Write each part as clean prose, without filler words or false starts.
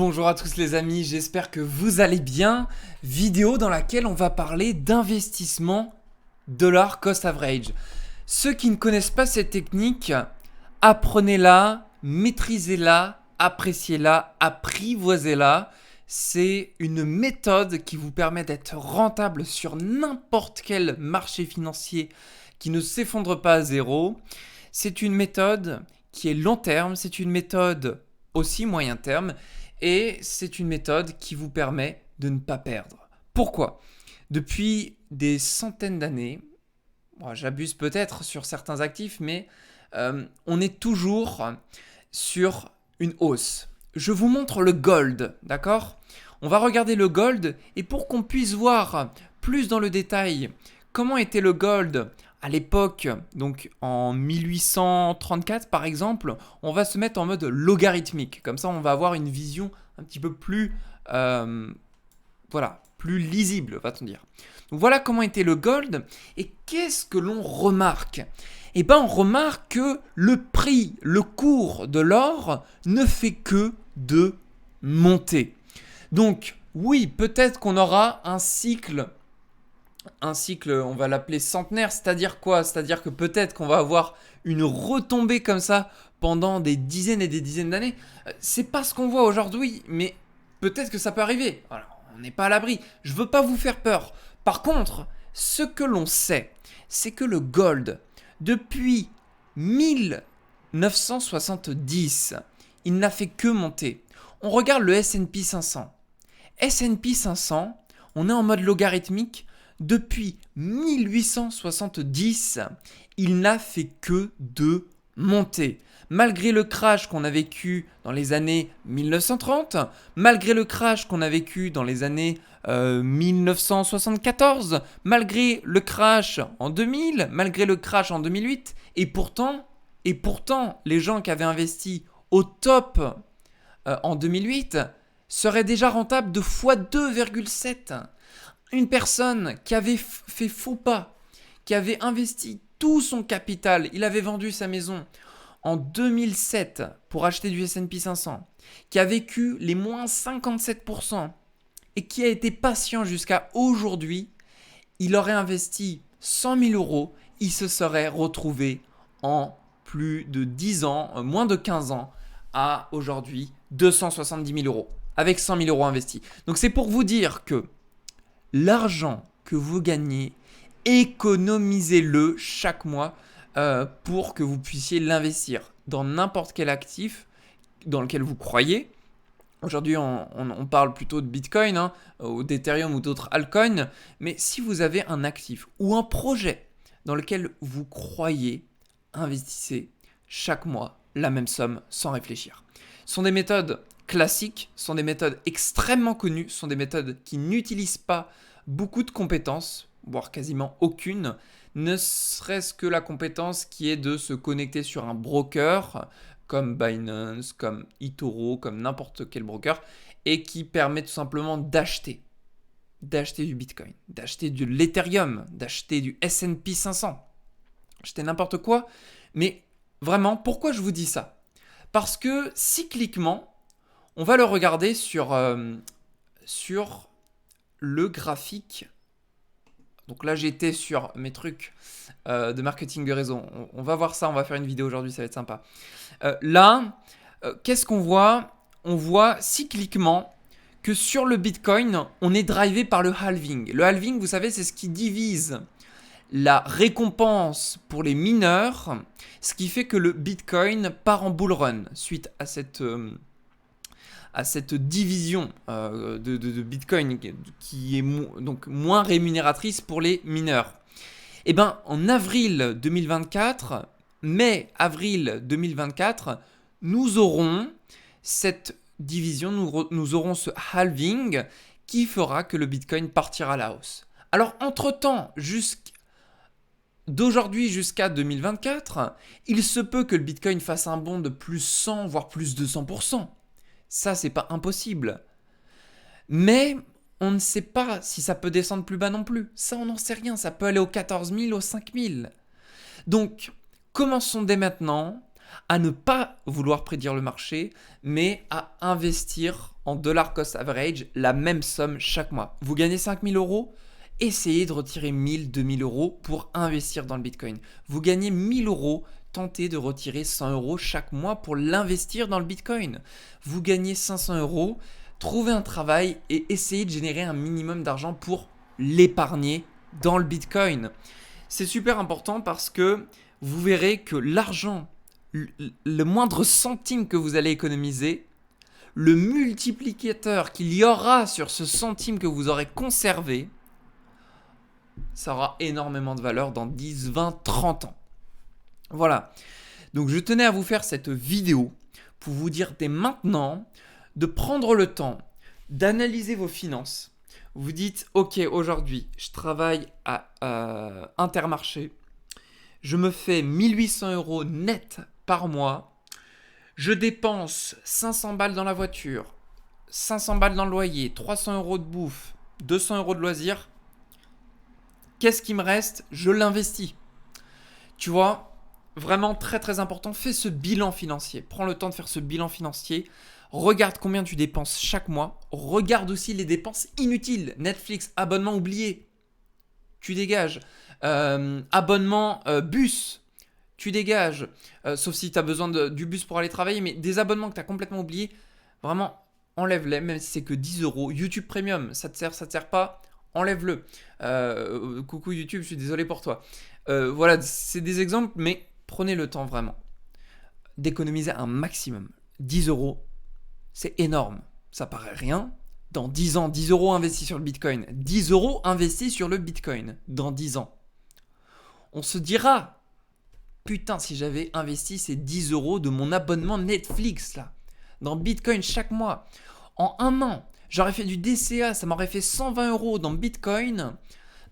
Bonjour à tous les amis, j'espère que vous allez bien. Vidéo dans laquelle on va parler d'investissement dollar cost average. Ceux qui ne connaissent pas cette technique, apprenez-la, maîtrisez-la, appréciez-la, apprivoisez-la. C'est une méthode qui vous permet d'être rentable sur n'importe quel marché financier qui ne s'effondre pas à zéro. C'est une méthode qui est long terme, c'est une méthode aussi moyen terme. Et c'est une méthode qui vous permet de ne pas perdre. Pourquoi ? Depuis des centaines d'années, j'abuse peut-être sur certains actifs, mais on est toujours sur une hausse. Je vous montre le gold, d'accord ? On va regarder le gold et pour qu'on puisse voir plus dans le détail comment était le gold à l'époque, donc en 1834 par exemple, on va se mettre en mode logarithmique. Comme ça, on va avoir une vision un petit peu plus, plus lisible, va-t-on dire. Donc voilà comment était le gold. Et qu'est-ce que l'on remarque ? Eh bien, on remarque que le prix, le cours de l'or ne fait que de monter. Donc oui, peut-être qu'on aura un cycle, on va l'appeler centenaire, c'est-à-dire quoi ? C'est-à-dire que peut-être qu'on va avoir une retombée comme ça pendant des dizaines et des dizaines d'années. C'est pas ce qu'on voit aujourd'hui, mais peut-être que ça peut arriver. Voilà, on n'est pas à l'abri. Je veux pas vous faire peur. Par contre, ce que l'on sait, c'est que le gold, depuis 1970, il n'a fait que monter. On regarde le S&P 500. S&P 500, on est en mode logarithmique. Depuis 1870, il n'a fait que de monter. Malgré le crash qu'on a vécu dans les années 1930, malgré le crash qu'on a vécu dans les années 1974, malgré le crash en 2000, malgré le crash en 2008, et pourtant, les gens qui avaient investi au top en 2008 seraient déjà rentables de x 2,7. Une personne qui avait fait faux pas, qui avait investi tout son capital, il avait vendu sa maison en 2007 pour acheter du S&P 500, qui a vécu les moins 57% et qui a été patient jusqu'à aujourd'hui, il aurait investi 100 000 euros, il se serait retrouvé en plus de 10 ans, moins de 15 ans, à aujourd'hui 270 000 euros, avec 100 000 euros investis. Donc c'est pour vous dire que l'argent que vous gagnez, économisez-le chaque mois pour que vous puissiez l'investir dans n'importe quel actif dans lequel vous croyez. Aujourd'hui, on parle plutôt de Bitcoin, ou d'Ethereum ou d'autres altcoins. Mais si vous avez un actif ou un projet dans lequel vous croyez, investissez chaque mois la même somme sans réfléchir. Ce sont des méthodes classiques, sont des méthodes extrêmement connues, sont des méthodes qui n'utilisent pas beaucoup de compétences, voire quasiment aucune, ne serait-ce que la compétence qui est de se connecter sur un broker comme Binance, comme eToro, comme n'importe quel broker, et qui permet tout simplement d'acheter du Bitcoin, d'acheter de l'Ethereum, d'acheter du S&P 500, acheter n'importe quoi. Mais vraiment, pourquoi je vous dis ça ? Parce que cycliquement, on va le regarder sur le graphique. Donc là, j'étais sur mes trucs de marketing de réseau. On va voir ça, on va faire une vidéo aujourd'hui, ça va être sympa. Qu'est-ce qu'on voit ? On voit cycliquement que sur le Bitcoin, on est drivé par le halving. Le halving, vous savez, c'est ce qui divise la récompense pour les mineurs, ce qui fait que le Bitcoin part en bull run suite à cette division de Bitcoin qui est donc moins rémunératrice pour les mineurs. Et bien, en avril 2024, mai-avril 2024, nous aurons cette division, nous aurons ce halving qui fera que le Bitcoin partira à la hausse. Alors, entre-temps, d'aujourd'hui jusqu'à 2024, il se peut que le Bitcoin fasse un bond de plus 100, voire plus 200%. Ça, c'est pas impossible. Mais on ne sait pas si ça peut descendre plus bas non plus. Ça, on n'en sait rien. Ça peut aller aux 14 000, aux 5 000. Donc, commençons dès maintenant à ne pas vouloir prédire le marché, mais à investir en dollar cost average la même somme chaque mois. Vous gagnez 5 000 euros, essayez de retirer 1000, 2000 euros pour investir dans le Bitcoin. Vous gagnez 1000 euros, tentez de retirer 100 euros chaque mois pour l'investir dans le Bitcoin. Vous gagnez 500 euros, trouvez un travail et essayez de générer un minimum d'argent pour l'épargner dans le Bitcoin. C'est super important parce que vous verrez que l'argent, le moindre centime que vous allez économiser, le multiplicateur qu'il y aura sur ce centime que vous aurez conservé, ça aura énormément de valeur dans 10, 20, 30 ans. Voilà. Donc je tenais à vous faire cette vidéo pour vous dire dès maintenant de prendre le temps d'analyser vos finances. Vous dites, ok, aujourd'hui, je travaille à Intermarché. Je me fais 1800 euros net par mois. Je dépense 500 balles dans la voiture, 500 balles dans le loyer, 300 euros de bouffe, 200 euros de loisirs. Qu'est-ce qui me reste? Je l'investis. Tu vois, vraiment très très important, fais ce bilan financier. Prends le temps de faire ce bilan financier. Regarde combien tu dépenses chaque mois. Regarde aussi les dépenses inutiles. Netflix, abonnement oublié. Tu dégages. Abonnement bus. Tu dégages. Sauf si tu as besoin du bus pour aller travailler. Mais des abonnements que tu as complètement oubliés, vraiment, enlève-les. Même si c'est que 10 euros. YouTube Premium, ça te sert pas. Enlève-le. Coucou YouTube, je suis désolé pour toi. Voilà, c'est des exemples, mais prenez le temps vraiment d'économiser un maximum. 10 euros, c'est énorme. Ça paraît rien. Dans 10 ans, 10 euros investis sur le Bitcoin. 10 euros investis sur le Bitcoin dans 10 ans. On se dira, putain, si j'avais investi ces 10 euros de mon abonnement Netflix là, dans Bitcoin chaque mois, en un an, j'aurais fait du DCA, ça m'aurait fait 120 euros dans Bitcoin.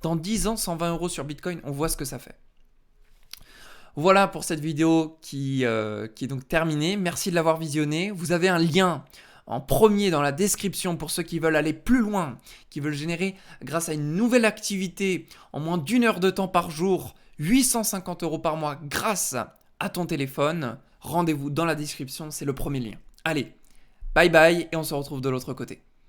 Dans 10 ans, 120 euros sur Bitcoin, on voit ce que ça fait. Voilà pour cette vidéo qui est donc terminée. Merci de l'avoir visionnée. Vous avez un lien en premier dans la description pour ceux qui veulent aller plus loin, qui veulent générer grâce à une nouvelle activité en moins d'1 heure de temps par jour, 850 euros par mois grâce à ton téléphone. Rendez-vous dans la description, c'est le premier lien. Allez, bye bye et on se retrouve de l'autre côté.